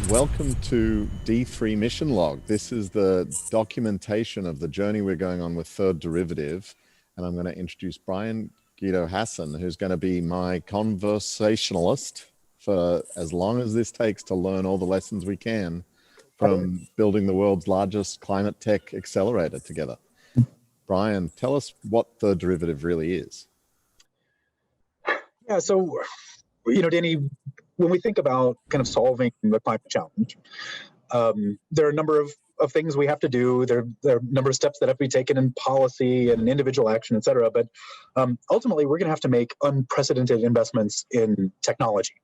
welcome to D3 Mission Log. This is the documentation of the journey we're going on with Third Derivative. And I'm going to introduce Bryan, Guido, Hassin, who's going to be my conversationalist for as long as this takes to learn all the lessons we can from building the world's largest climate tech accelerator together. Bryan, tell us what Third Derivative really is. Yeah, so, Danny, when we think about kind of solving the climate challenge, there are a number of things we have to do. There are a number of steps that have to be taken in policy and individual action, et cetera. But ultimately, we're going to have to make unprecedented investments in technology.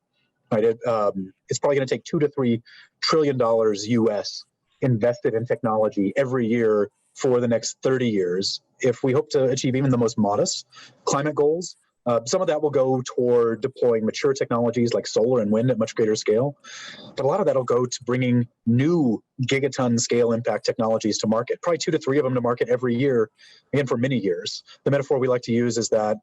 Right? It's probably going to take $2 to $3 trillion US invested in technology every year for the next 30 years if we hope to achieve even the most modest climate goals. Some of that will go toward deploying mature technologies like solar and wind at much greater scale. But a lot of that will go to bringing new gigaton scale impact technologies to market, probably 2 to 3 of them to market every year, again, for many years. The metaphor we like to use is that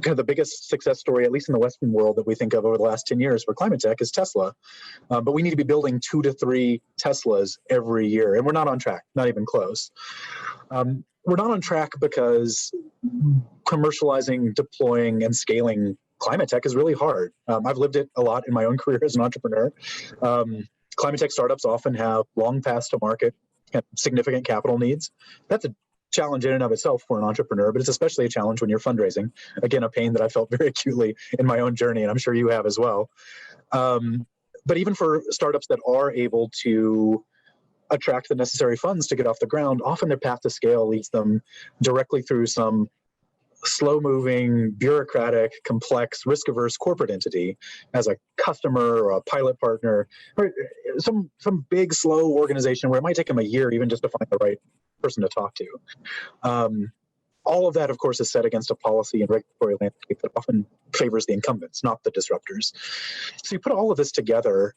kind of the biggest success story, at least in the Western world, that we think of over the last 10 years for climate tech is Tesla. But we need to be building 2 to 3 Teslas every year. And we're not on track, not even close. We're not on track because commercializing, deploying, and scaling climate tech is really hard. I've lived it a lot in my own career as an entrepreneur. Climate tech startups often have long paths to market and significant capital needs. That's a challenge in and of itself for an entrepreneur, but it's especially a challenge when you're fundraising. Again, a pain that I felt very acutely in my own journey, and I'm sure you have as well. But even for startups that are able to attract the necessary funds to get off the ground, often their path to scale leads them directly through some slow-moving, bureaucratic, complex, risk-averse corporate entity as a customer or a pilot partner, or some big, slow organization where it might take them a year even just to find the right person to talk to. All of that, of course, is set against a policy and regulatory landscape that often favors the incumbents, not the disruptors. So you put all of this together,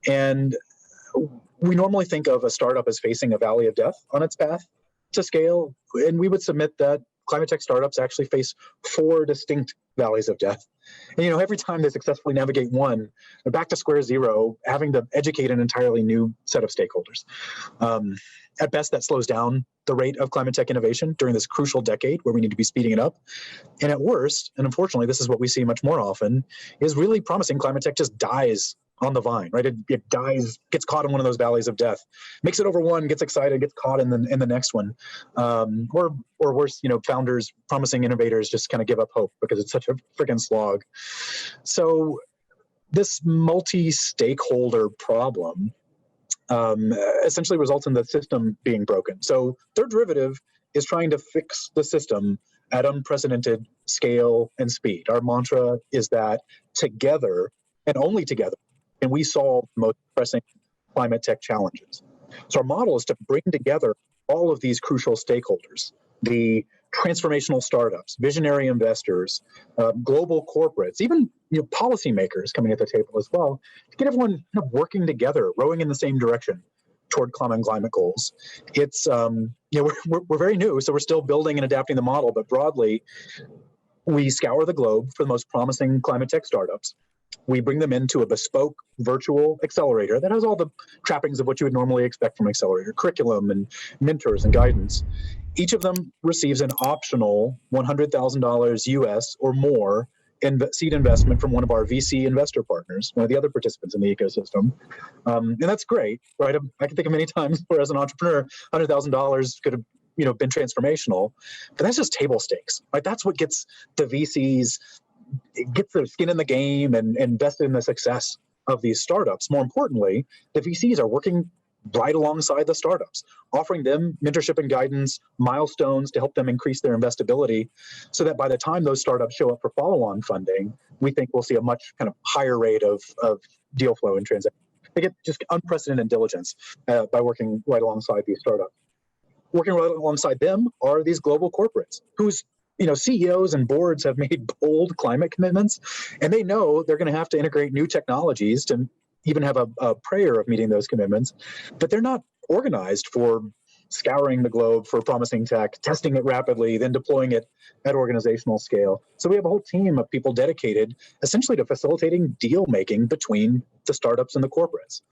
and we normally think of a startup as facing a valley of death on its path to scale, and we would submit that climate tech startups actually face 4 distinct valleys of death. And every time they successfully navigate one, they're back to square zero, having to educate an entirely new set of stakeholders. At best, that slows down the rate of climate tech innovation during this crucial decade where we need to be speeding it up. And at worst, and unfortunately this is what we see much more often, is really promising climate tech just dies on the vine, right? It dies, gets caught in one of those valleys of death, makes it over one, gets excited, gets caught in the next one, or worse, founders, promising innovators just kind of give up hope because it's such a freaking slog. So this multi-stakeholder problem essentially results in the system being broken. So Third Derivative is trying to fix the system at unprecedented scale and speed. Our mantra is that together, and only together, and we solve the most pressing climate tech challenges. So our model is to bring together all of these crucial stakeholders, the transformational startups, visionary investors, global corporates, even policymakers coming at the table as well, to get everyone kind of working together, rowing in the same direction toward common climate goals. It's we're very new, so we're still building and adapting the model, but broadly, we scour the globe for the most promising climate tech startups. We bring them into a bespoke virtual accelerator that has all the trappings of what you would normally expect from an accelerator, curriculum and mentors and guidance. Each of them receives an optional $100,000 US or more in seed investment from one of our VC investor partners, one of the other participants in the ecosystem. And that's great, right? I can think of many times where as an entrepreneur, $100,000 could have been transformational, but that's just table stakes, right? That's what gets the VCs, gets their skin in the game and invested in the success of these startups. More importantly, the VCs are working right alongside the startups, offering them mentorship and guidance, milestones to help them increase their investability, so that by the time those startups show up for follow-on funding, we think we'll see a much kind of higher rate of deal flow and transaction. They get just unprecedented diligence by working right alongside these startups. Working right alongside them are these global corporates whose CEOs and boards have made bold climate commitments, and they know they're going to have to integrate new technologies to even have a prayer of meeting those commitments, but they're not organized for scouring the globe for promising tech, testing it rapidly, then deploying it at organizational scale. So we have a whole team of people dedicated essentially to facilitating deal making between the startups and the corporates.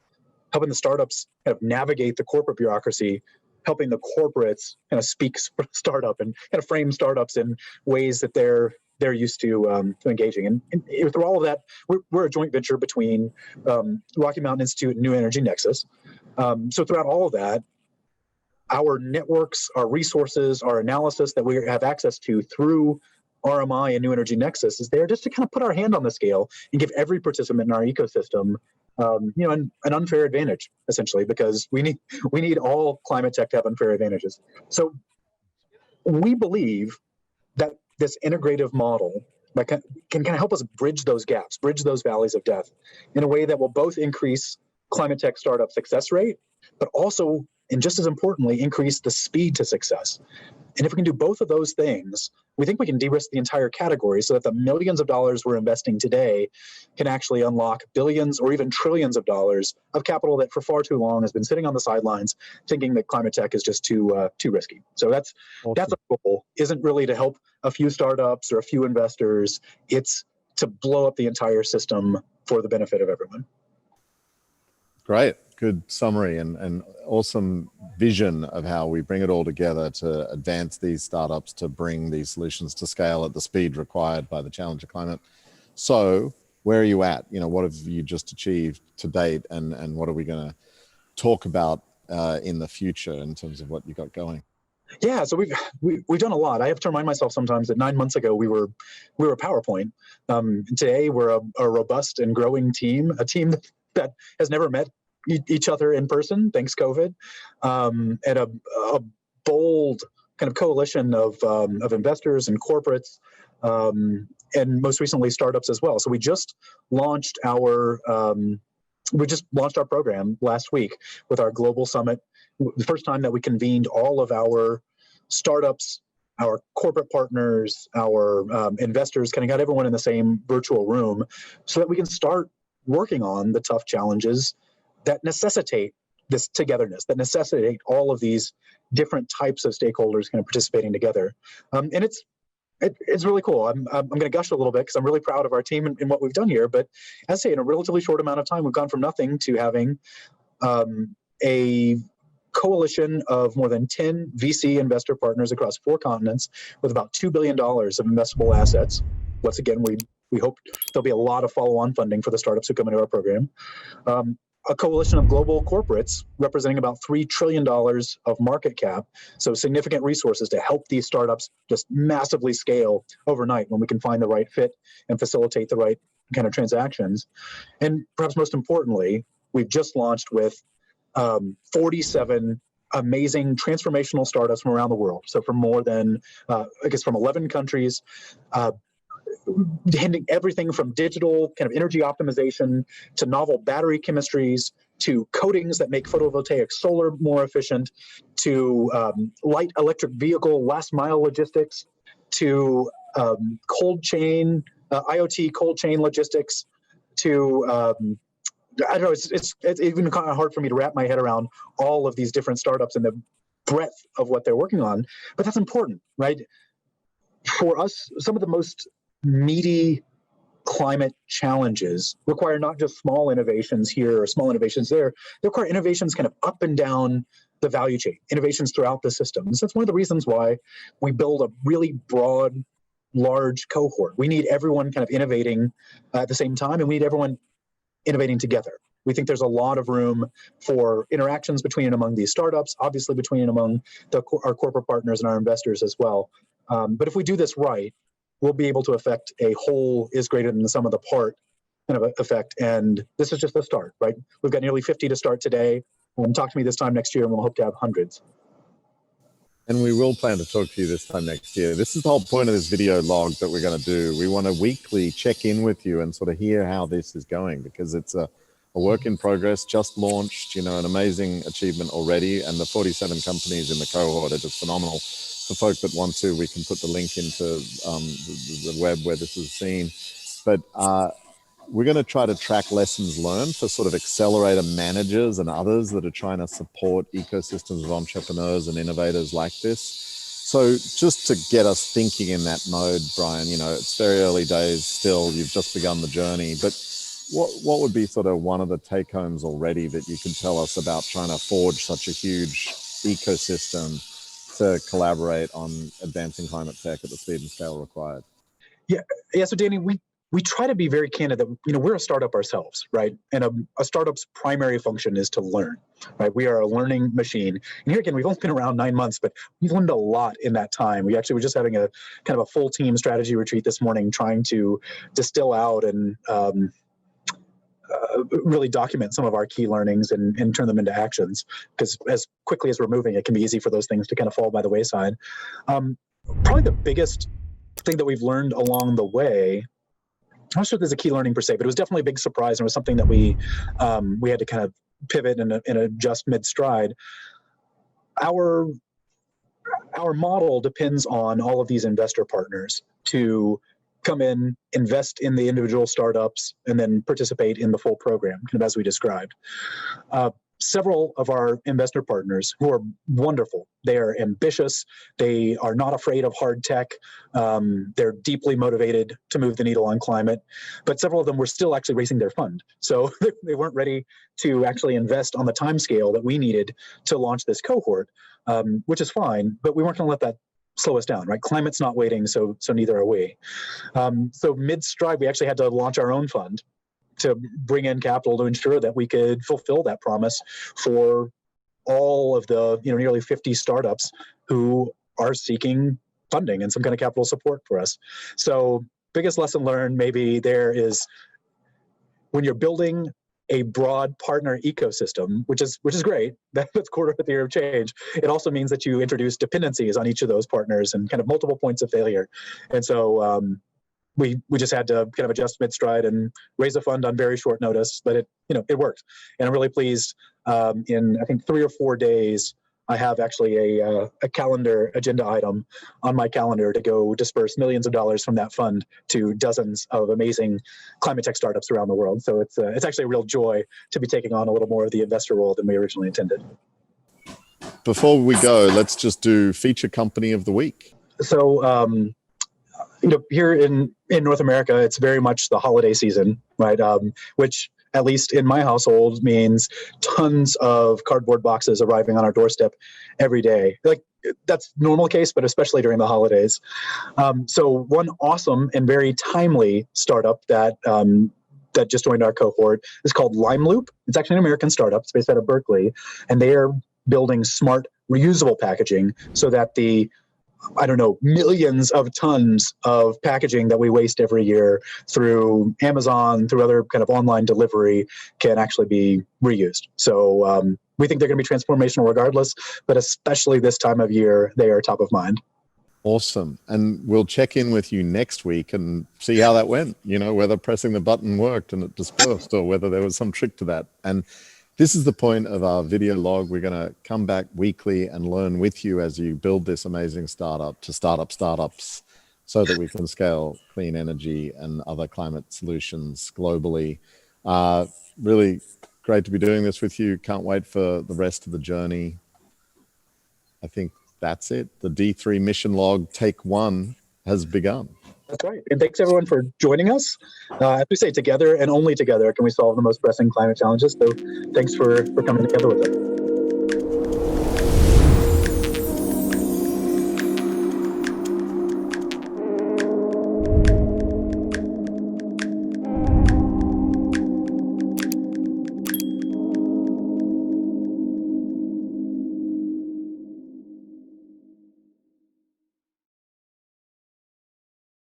helping the startups kind of navigate the corporate bureaucracy, helping the corporates kind of speak startup and kind of frame startups in ways that they're used to engaging. And through all of that, we're a joint venture between Rocky Mountain Institute and New Energy Nexus. So throughout all of that, our networks, our resources, our analysis that we have access to through RMI and New Energy Nexus is there just to kind of put our hand on the scale and give every participant in our ecosystem, an unfair advantage, essentially, because we need all climate tech to have unfair advantages. So we believe that this integrative model can kind of help us bridge those gaps, bridge those valleys of death in a way that will both increase climate tech startup success rate, but also, and just as importantly, increase the speed to success. And if we can do both of those things, we think we can de-risk the entire category so that the millions of dollars we're investing today can actually unlock billions or even trillions of dollars of capital that for far too long has been sitting on the sidelines thinking that climate tech is just too risky. So that's our goal. Isn't really to help a few startups or a few investors. It's to blow up the entire system for the benefit of everyone. Great. Good summary and awesome vision of how we bring it all together to advance these startups to bring these solutions to scale at the speed required by the challenge of climate. So where are you at? What have you just achieved to date, and what are we going to talk about in the future in terms of what you got going? Yeah, so we've done a lot. I have to remind myself sometimes that 9 months ago we were PowerPoint. Today we're a robust and growing team, a team that has never met each other in person, thanks COVID, and a bold kind of coalition of investors and corporates, and most recently startups as well. So we just launched our program last week with our global summit. The first time that we convened all of our startups, our corporate partners, our investors, kind of got everyone in the same virtual room so that we can start working on the tough challenges that necessitate this togetherness, that necessitate all of these different types of stakeholders kind of participating together. And it's really cool. I'm going to gush a little bit because I'm really proud of our team and what we've done here. But as I say, in a relatively short amount of time, we've gone from nothing to having a coalition of more than 10 VC investor partners across 4 continents with about $2 billion of investable assets. Once again, we hope there'll be a lot of follow-on funding for the startups who come into our program. A coalition of global corporates representing about $3 trillion of market cap, so significant resources to help these startups just massively scale overnight when we can find the right fit and facilitate the right kind of transactions. And perhaps most importantly, we've just launched with 47 amazing transformational startups from around the world. So from more than, from 11 countries, handling everything from digital kind of energy optimization to novel battery chemistries to coatings that make photovoltaic solar more efficient to light electric vehicle last mile logistics to cold chain, IoT cold chain logistics to I don't know, it's even kind of hard for me to wrap my head around all of these different startups and the breadth of what they're working on, but that's important, right? For us, some of the most meaty climate challenges require not just small innovations here or small innovations there. They require innovations kind of up and down the value chain, innovations throughout the system. And so that's one of the reasons why we build a really broad, large cohort. We need everyone kind of innovating at the same time, and we need everyone innovating together. We think there's a lot of room for interactions between and among these startups, obviously between and among our corporate partners and our investors as well. But if we do this right, we'll be able to affect a whole is greater than the sum of the part kind of effect. And this is just the start, right? We've got nearly 50 to start today. Talk to me this time next year, and we'll hope to have hundreds. And we will plan to talk to you this time next year. This is the whole point of this video log that we're going to do. We want to weekly check in with you and sort of hear how this is going, because it's a work in progress, just launched, an amazing achievement already. And the 47 companies in the cohort are just phenomenal. For folk that want to, we can put the link into the web where this is seen. But we're going to try to track lessons learned for sort of accelerator managers and others that are trying to support ecosystems of entrepreneurs and innovators like this. So just to get us thinking in that mode, Bryan, it's very early days still. You've just begun the journey. But what would be sort of one of the take homes already that you could tell us about trying to forge such a huge ecosystem to collaborate on advancing climate tech at the speed and scale required? Yeah. So Danny, we try to be very candid that we're a startup ourselves, right? And a startup's primary function is to learn, right? We are a learning machine. And here again, we've only been around 9 months, but we've learned a lot in that time. We actually were just having a kind of a full team strategy retreat this morning, trying to distill out and really document some of our key learnings and turn them into actions. Because as quickly as we're moving, it can be easy for those things to kind of fall by the wayside. Probably the biggest thing that we've learned along the way, I'm not sure if there's a key learning per se, but it was definitely a big surprise, and it was something that we had to kind of pivot and adjust mid-stride. Our model depends on all of these investor partners to come in, invest in the individual startups, and then participate in the full program, kind of as we described. Several of our investor partners who are wonderful. They are ambitious. They are not afraid of hard tech. They're deeply motivated to move the needle on climate. But several of them were still actually raising their fund. So they weren't ready to actually invest on the time scale that we needed to launch this cohort, which is fine. But we weren't going to let that slow us down, right? Climate's not waiting, so neither are we. So mid-stride, we actually had to launch our own fund to bring in capital to ensure that we could fulfill that promise for all of the nearly 50 startups who are seeking funding and some kind of capital support for us. So biggest lesson learned maybe there is, when you're building a broad partner ecosystem, which is great, that's core to the year of change, it also means that you introduce dependencies on each of those partners and kind of multiple points of failure. And so we just had to kind of adjust mid-stride and raise a fund on very short notice, but it worked. And I'm really pleased. In I think 3 or 4 days, I have actually a calendar agenda item on my calendar to go disperse millions of dollars from that fund to dozens of amazing climate tech startups around the world. So it's actually a real joy to be taking on a little more of the investor role than we originally intended. Before we go, let's just do feature company of the week. So here in North America, it's very much the holiday season, right? Which, at least in my household, means tons of cardboard boxes arriving on our doorstep every day. Like, that's normal case, but especially during the holidays. So one awesome and very timely startup that just joined our cohort is called Limeloop. It's actually an American startup. It's based out of Berkeley, and they are building smart reusable packaging so that the millions of tons of packaging that we waste every year through Amazon, through other kind of online delivery, can actually be reused. So we think they're going to be transformational regardless, but especially this time of year, they are top of mind. Awesome. And we'll check in with you next week and see how that went, whether pressing the button worked and it dispersed or whether there was some trick to that. And this is the point of our video log. We're going to come back weekly and learn with you as you build this amazing startup to startups so that we can scale clean energy and other climate solutions globally. Really great to be doing this with you. Can't wait for the rest of the journey. I think that's it. The D3 mission log take 1 has begun. That's right. And thanks everyone for joining us. As we say, together and only together can we solve the most pressing climate challenges. So thanks for coming together with us.